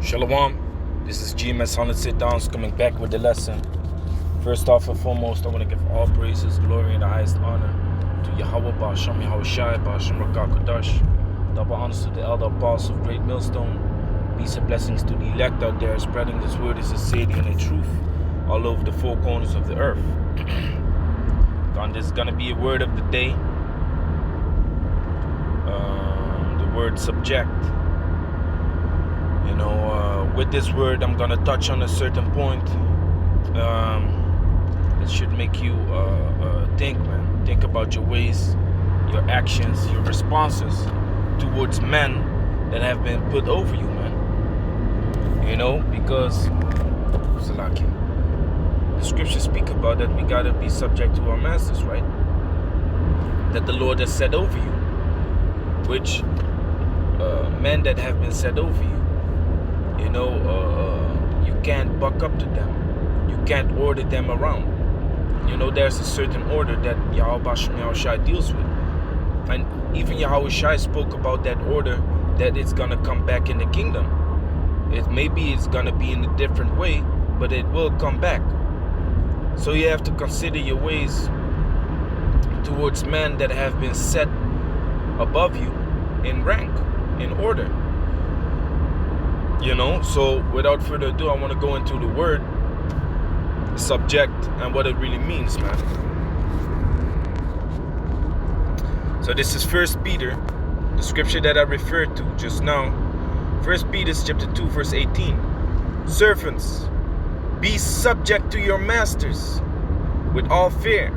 Shalom, this is GMS 100 Sit Downs coming back with the lesson. First off and foremost, I want to give all praises, glory, and the highest honor to Yahweh, Ba'Hashem Yahushai, Ba'Hashem Rakah Kodash. Double honors to the elder apostles of Great Millstone. Peace and blessings to the elect out there, spreading this word as a city and a truth all over the four corners of the earth. There's going to be a word of the day. The word subject. With this word, I'm going to touch on a certain point. It should make you think, man. Think about your ways, your actions, your responses towards men that have been put over you, man. Because the scriptures speak about that we got to be subject to our masters, right? That the Lord has set over you, which men that have been set over you, you can't buck up to them. You can't order them around. There's a certain order that Yahushai deals with. And even Yahushai spoke about that order, that it's going to come back in the kingdom. Maybe it's going to be in a different way, but it will come back. So you have to consider your ways towards men that have been set above you in rank, in order. So without further ado, I want to go into the word subject and what it really means, man. So this is 1 Peter, the scripture that I referred to just now. 1 Peter chapter 2 verse 18. Servants, be subject to your masters with all fear,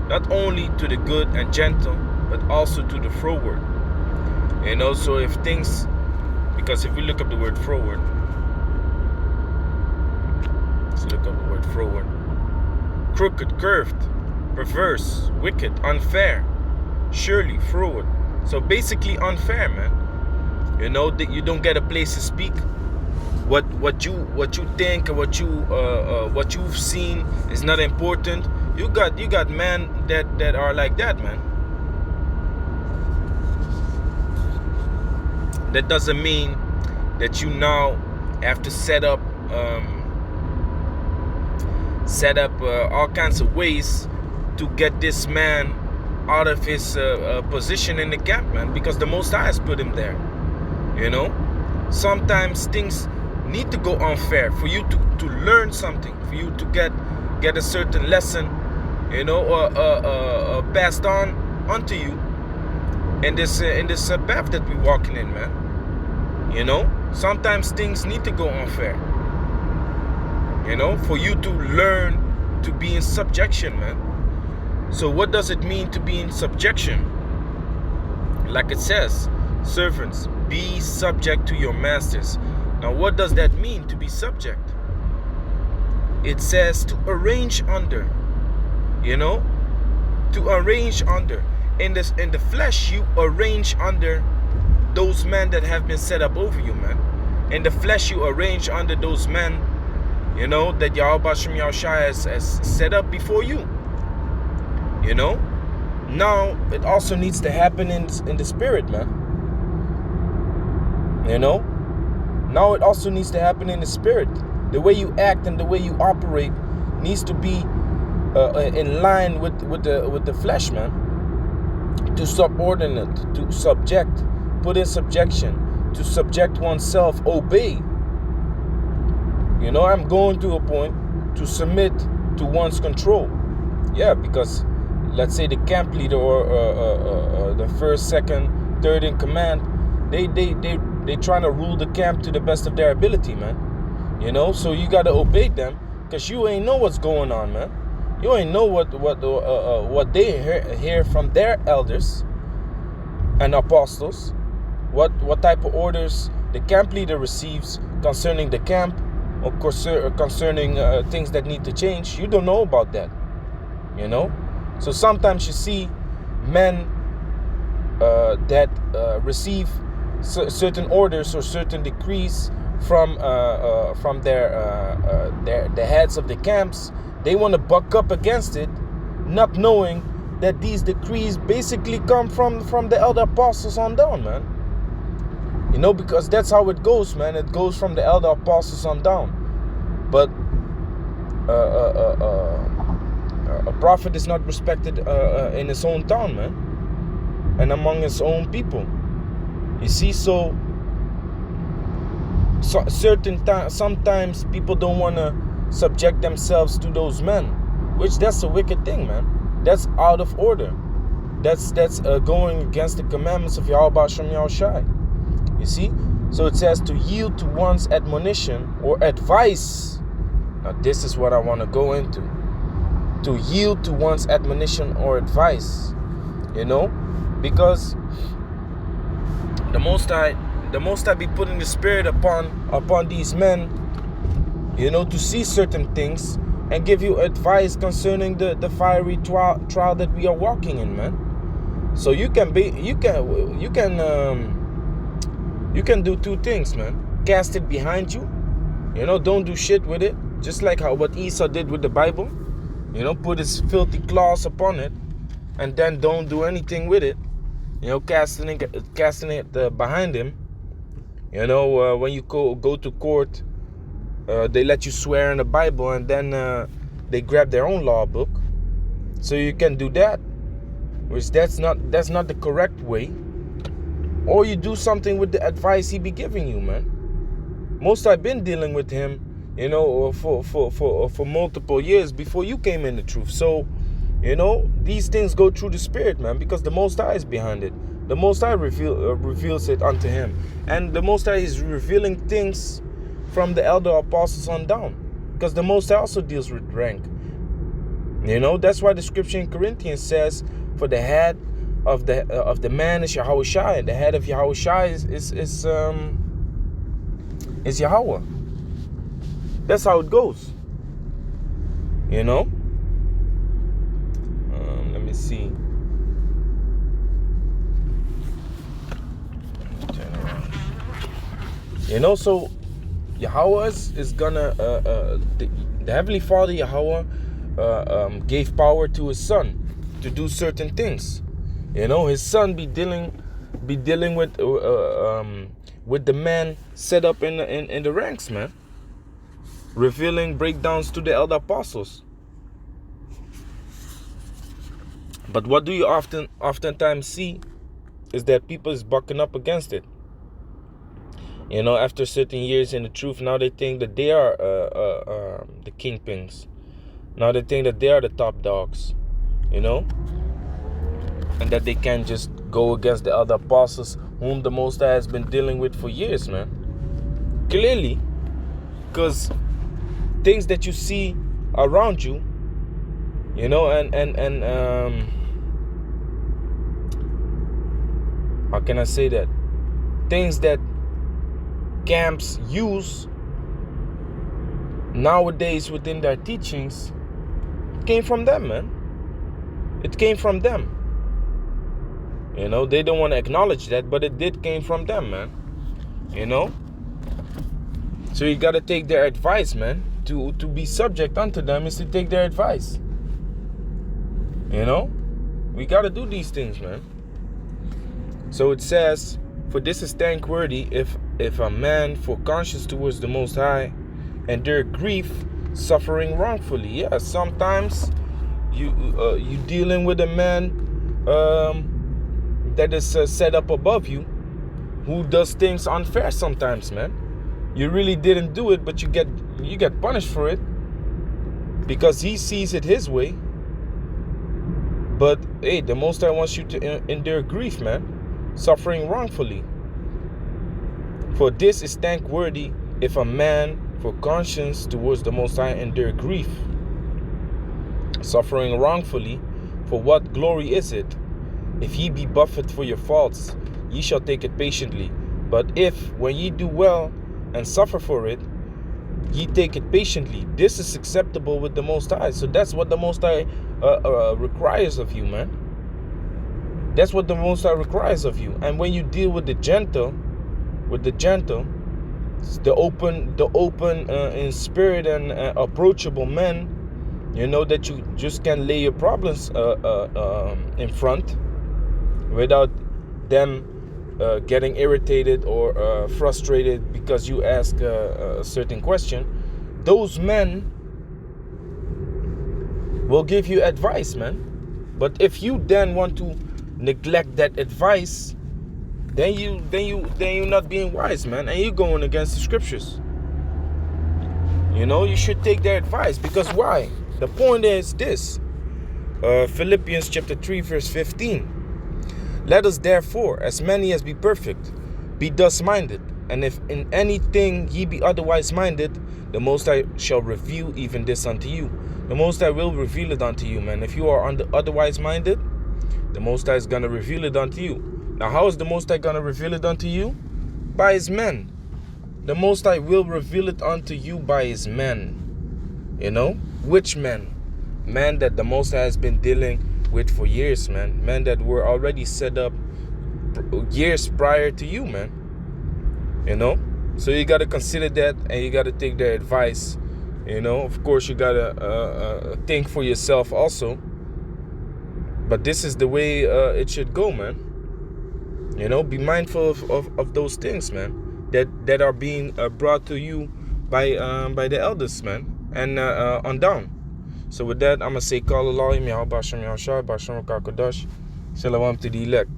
not only to the good and gentle, but also to the froward. So if things, because if we look up the word froward, let's look up the word froward. Crooked, curved, perverse, wicked, unfair. Surely, froward. So basically unfair, man. That you don't get a place to speak. What you think and what you've seen is not important. You got men that are like that, man. That doesn't mean that you now have to set up all kinds of ways to get this man out of his position in the camp, man, because the Most High has put him there. Sometimes things need to go unfair for you to learn something, for you to get a certain lesson, passed on onto you in this path that we're walking in, man. Sometimes things need to go unfair, for you to learn to be in subjection, man. So what does it mean to be in subjection? Like it says, servants, be subject to your masters. Now what does that mean, to be subject? It says to arrange under, to arrange under. In the flesh, you arrange under those men that have been set up over you, man. In the flesh, you arrange under those men, that Yahushai has set up before you. Now it also needs to happen in the spirit, man. Now it also needs to happen in the spirit. The way you act and the way you operate needs to be in line with the flesh, man. To subordinate, to subject, put in subjection, to subject oneself, obey. I'm going to a point to submit to one's control. Yeah, because let's say the camp leader or the first, second, third in command, they trying to rule the camp to the best of their ability, man. So you got to obey them, because you ain't know what's going on, man. You ain't know what they hear from their elders and apostles, what type of orders the camp leader receives concerning the camp, or concerning things that need to change. You don't know about that, So sometimes you see men that receive certain orders or certain decrees from the heads of the camps. They want to buck up against it, not knowing that these decrees basically come from the elder apostles on down, man. You know, because that's how it goes, man. It goes from the elder apostles on down. But a prophet is not respected in his own town, man, and among his own people. You see, so sometimes people don't want to subject themselves to those men, which that's a wicked thing, man. That's out of order. That's going against the commandments of Yahweh Shem Yahushai. You see, so it says to yield to one's admonition or advice. Now this is what I want to go into. To yield to one's admonition or advice, you know, because the Most High be putting the Spirit upon these men, you know, to see certain things and give you advice concerning the fiery trial that we are walking in, man. So you can do two things, man. Cast it behind you, you know, don't do shit with it, just like what Esau did with the Bible. You know, put his filthy claws upon it, and then don't do anything with it. You know, casting it behind him. You know, when you go to court, they let you swear in the Bible, and then they grab their own law book. So you can do that, which that's not the correct way. Or you do something with the advice he be giving you, man. Most I've been dealing with him, you know, for multiple years before you came in the truth. So, you know, these things go through the Spirit, man, because the Most High is behind it. The Most High reveals it unto him. And the Most High is revealing things from the elder apostles on down, because the Most High also deals with rank. You know, that's why the scripture in Corinthians says, for the head of the man is Yahushua, and the head of Yahushua is Yahweh. That's how it goes. You know? Let me see. Turn around. You know, so Yahweh is gonna the Heavenly Father Yahweh gave power to his son to do certain things. You know, his son be dealing with the man set up in the ranks, man, revealing breakdowns to the elder apostles. But what do you oftentimes see is that people is bucking up against it. You know, after certain years in the truth, now they think that they are the kingpins. Now they think that they are the top dogs, you know, and that they can just go against the other apostles whom the Most High has been dealing with for years, man. Clearly, because things that you see around you, you know, and how can I say that? Things that camps use nowadays within their teachings came from them, man. It came from them. You know, they don't want to acknowledge that, but it did came from them, man. You know? So you got to take their advice, man. To be subject unto them is to take their advice. You know? We got to do these things, man. So it says, for this is thankworthy if a man for conscience towards the Most High endure grief, suffering wrongfully. Yeah, sometimes you dealing with a man that is set up above you, who does things unfair sometimes, man. You really didn't do it, but you get punished for it because he sees it his way. But hey, the Most High wants you to endure grief, man, suffering wrongfully. For this is thankworthy if a man for conscience towards the Most High endure grief, suffering wrongfully. For what glory is it? If ye be buffeted for your faults, ye shall take it patiently. But if, when ye do well and suffer for it, ye take it patiently, this is acceptable with the Most High. So that's what the Most High requires of you, man. That's what the Most High requires of you. And when you deal with the gentle, the open in spirit and approachable men, you know, that you just can lay your problems in front without them getting irritated or frustrated because you ask a certain question, those men will give you advice, man. But if you then want to neglect that advice, then you're not being wise, man, and you're going against the scriptures. You know, you should take their advice, because why? The point is this: Philippians chapter 3 verse 15. Let us therefore, as many as be perfect, be thus minded. And if in anything ye be otherwise minded, the Most High shall reveal even this unto you. The Most High will reveal it unto you, man. If you are otherwise minded, the Most High is going to reveal it unto you. Now, how is the Most High going to reveal it unto you? By His men. The Most High will reveal it unto you by His men. You know? Which men? Men that the Most High has been dealing with for years, man. Men that were already set up years prior to you, man. You know? So you got to consider that, and you got to take their advice. You know? Of course, you got to think for yourself also. But this is the way it should go, man. You know? Be mindful of those things, man. That are being brought to you by the elders, man. And on down. So with that, I'm going to say, Call Allah, Yahweh Bashem Yahshua, Bashem Kakodash, Shalom to the elect.